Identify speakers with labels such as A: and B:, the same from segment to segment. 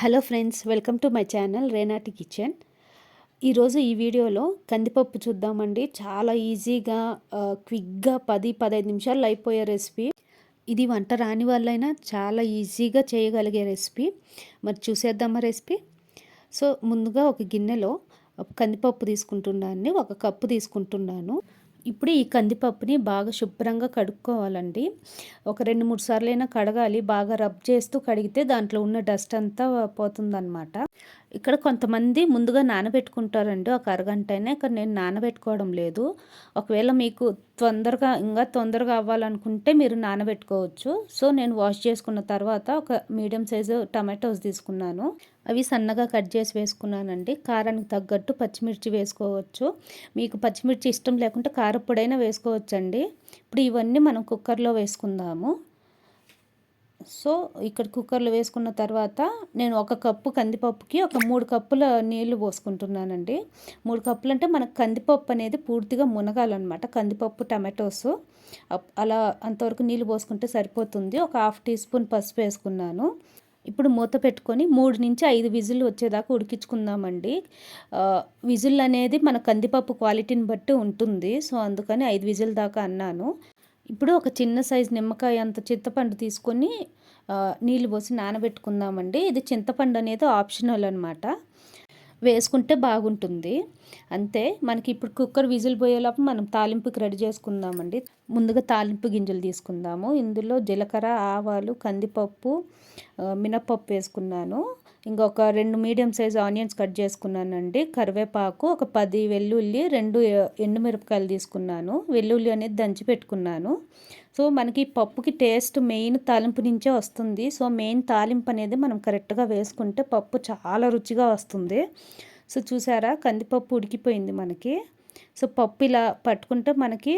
A: Hello friends, welcome to my channel Renati kitchen. ఈరోజు ఈ వీడియోలో కందిపప్పు చూద్దామండి. చాలా ఈజీగా క్విక్గా 10-15 నిమిషాల్లో అయిపోయే రెసిపీ. ఇది వంట రాని వాళ్ళైనా చాలా ఈజీగా చేయగలిగే రెసిపీ. మరి చూసేద్దామా రెసిపీ. సో ముందుగా ఒక గిన్నెలో కందిపప్పు తీసుకుంటున్నాను, ఒక కప్పు తీసుకుంటున్నాను. ఇప్పుడు ఈ కందిపప్పుని బాగా శుభ్రంగా కడుక్కోవాలండి. ఒక 2-3 సార్లైనా కడగాలి. బాగా రబ్ చేస్తూ కడిగితే దాంట్లో ఉన్న డస్ట్ అంతా పోతుందన్నమాట. ఇక్కడ కొంతమంది ముందుగా నానబెట్టుకుంటారండి, ఒక అరగంట అయినా. ఇక్కడ నేను నానబెట్టుకోవడం లేదు. ఒకవేళ మీకు తొందరగా అవ్వాలనుకుంటే మీరు నానబెట్టుకోవచ్చు. సో నేను వాష్ చేసుకున్న తర్వాత ఒక మీడియం సైజు టమాటోస్ తీసుకున్నాను. అవి సన్నగా కట్ చేసి వేసుకున్నానండి. కారానికి తగ్గట్టు పచ్చిమిర్చి వేసుకోవచ్చు. మీకు పచ్చిమిర్చి ఇష్టం లేకుంటే కారపొడైనా వేసుకోవచ్చండి. ఇప్పుడు ఇవన్నీ మనం కుక్కర్లో వేసుకుందాము. సో ఇక్కడ కుక్కర్లో వేసుకున్న తర్వాత నేను ఒక కప్పు కందిపప్పుకి ఒక 3 కప్పుల నీళ్లు పోసుకుంటున్నానండి. 3 కప్పులు అంటే మనకు కందిపప్పు అనేది పూర్తిగా మునగాలన్నమాట. కందిపప్పు, టమాటోస్ అలా అంతవరకు నీళ్ళు పోసుకుంటే సరిపోతుంది. ఒక 1/2 టీ స్పూన్ పసుపు వేసుకున్నాను. ఇప్పుడు మూత పెట్టుకొని 3 నుంచి 5 విజిల్ వచ్చేదాకా ఉడికించుకుందామండి. విజిల్ అనేది మన కందిపప్పు క్వాలిటీని బట్టి ఉంటుంది. సో అందుకని 5 విజిల్ దాకా అన్నాను. ఇప్పుడు ఒక చిన్న సైజు నిమ్మకాయ అంత చింతపండు తీసుకొని నీళ్ళు పోసి నానబెట్టుకుందామండి. ఇది చింతపండు అనేది ఆప్షనల్ అనమాట, వేసుకుంటే బాగుంటుంది అంతే. మనకి ఇప్పుడు కుక్కర్ విజిల్ పోయేలోపు మనం తాలింపుకి రెడీ చేసుకుందామండి. ముందుగా తాలింపు గింజలు తీసుకుందాము. ఇందులో జీలకర్ర, ఆవాలు, కందిపప్పు, మినపప్పు వేసుకున్నాను. ఇంకొక 2 మీడియం సైజ్ ఆనియన్స్ కట్ చేసుకున్నానండి. కరివేపాకు, ఒక 10 వెల్లుల్లి, 2 ఎండుమిరపకాయలు తీసుకున్నాను. వెల్లుల్లి అనేది దంచి పెట్టుకున్నాను. సో మనకి పప్పుకి టేస్ట్ మెయిన్ తాలింపు నుంచే వస్తుంది. సో మెయిన్ తాలింపు అనేది మనం కరెక్ట్గా వేసుకుంటే పప్పు చాలా రుచిగా వస్తుంది. సో చూసారా, కందిపప్పు ఉడికిపోయింది మనకి. సో పప్పు ఇలా పట్టుకుంటే మనకి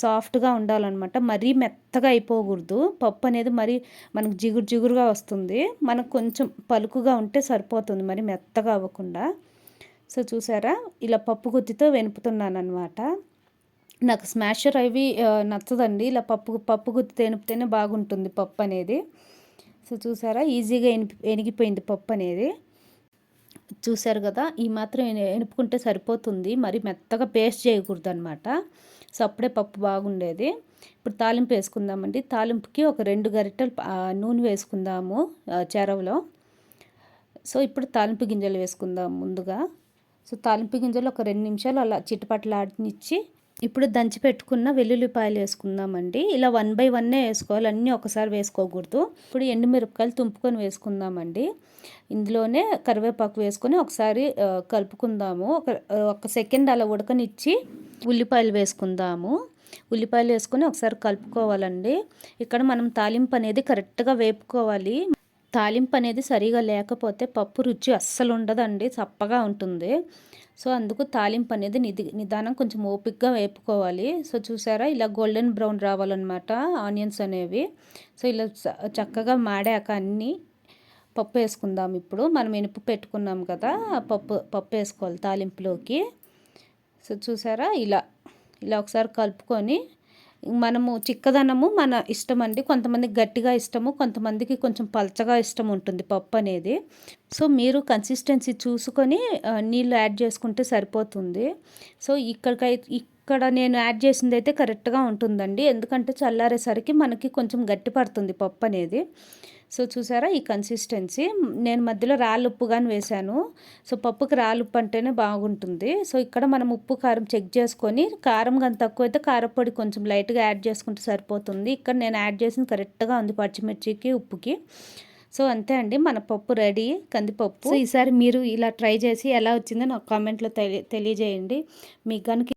A: సాఫ్ట్గా ఉండాలన్నమాట. మరీ మెత్తగా అయిపోకూడదు. పప్పు అనేది మరీ మనకు జిగురుగా వస్తుంది. మనకు కొంచెం పలుకుగా ఉంటే సరిపోతుంది, మరి మెత్తగా అవ్వకుండా. సో చూసారా, ఇలా పప్పు గుత్తితో వెనుపుతున్నాను అనమాట. నాకు స్మాషర్ అవి నచ్చదండి. ఇలా పప్పు గుత్తితో ఎనిపితేనే బాగుంటుంది పప్పు అనేది. సో చూసారా, ఈజీగా ఎనిగిపోయింది పప్పు అనేది. చూసారు కదా, ఈ మాత్రం ఎనుపుకుంటే సరిపోతుంది. మరి మెత్తగా పేస్ట్ చేయకూడదు అనమాట. సో అప్పుడే పప్పు బాగుండేది. ఇప్పుడు తాలింపు వేసుకుందామండి. తాలింపుకి ఒక 2 గరిటెలు నూనె వేసుకుందాము చెరవలో. సో ఇప్పుడు తాలింపు గింజలు వేసుకుందాం ముందుగా. సో తాలింపు గింజలు ఒక 2 నిమిషాలు అలా చిటపటలాడనిచ్చి ఇప్పుడు దంచి పెట్టుకున్న వెల్లుల్లిపాయలు వేసుకుందామండి. ఇలా 1 బై 1 వేసుకోవాలి, అన్నీ ఒకసారి వేసుకోకూడదు. ఇప్పుడు ఎండుమిరపకాయలు తుంపుకొని వేసుకుందామండి. ఇందులోనే కరివేపాకు వేసుకొని ఒకసారి కలుపుకుందాము. ఒక సెకండ్ అలా ఉడకనిచ్చి ఉల్లిపాయలు వేసుకుందాము. ఉల్లిపాయలు వేసుకొని ఒకసారి కలుపుకోవాలండి. ఇక్కడ మనం తాలింపు అనేది కరెక్ట్గా వేపుకోవాలి. తాలింపు అనేది సరిగా లేకపోతే పప్పు రుచి అస్సలు ఉండదండి, చప్పగా ఉంటుంది. సో అందుకు తాలింపు అనేది నిదానం కొంచెం ఓపిక్గా వేపుకోవాలి. సో చూసారా, ఇలా గోల్డెన్ బ్రౌన్ రావాలన్నమాట ఆనియన్స్ అనేవి. సో ఇలా చక్కగా మాడాక అన్నీ పప్పు వేసుకుందాం. ఇప్పుడు మనం ఎనుపు పెట్టుకున్నాం కదా, పప్పు వేసుకోవాలి తాలింపులోకి. సో చూసారా, ఇలా ఒకసారి కలుపుకొని మనము చిక్కదనము మన ఇష్టం అండి. కొంతమందికి గట్టిగా ఇష్టము, కొంతమందికి కొంచెం పలచగా ఇష్టం ఉంటుంది పప్పు అనేది. సో మీరు కన్సిస్టెన్సీ చూసుకొని నీళ్ళు యాడ్ చేసుకుంటే సరిపోతుంది. సో ఇక్కడ నేను యాడ్ చేసింది అయితే కరెక్ట్గా ఉంటుందండి. ఎందుకంటే చల్లారేసరికి మనకి కొంచెం గట్టి పడుతుంది పప్పు అనేది. సో చూసారా, ఈ కన్సిస్టెన్సీ. నేను మధ్యలో రాళ్ళుప్పు కానీ వేశాను. సో పప్పుకి రాళ్ళుప్పు అంటేనే బాగుంటుంది. సో ఇక్కడ మనం ఉప్పు కారం చెక్ చేసుకొని, కారం కానీ తక్కువ అయితే కారపొడి కొంచెం లైట్గా యాడ్ చేసుకుంటే సరిపోతుంది. ఇక్కడ నేను యాడ్ చేసింది కరెక్ట్గా ఉంది పచ్చిమిర్చికి, ఉప్పుకి. సో అంతే అండి, మన పప్పు రెడీ, కందిపప్పు. సో ఈసారి మీరు ఇలా ట్రై చేసి ఎలా వచ్చిందో నాకు కామెంట్లో తెలియజేయండి. మీకు కనుక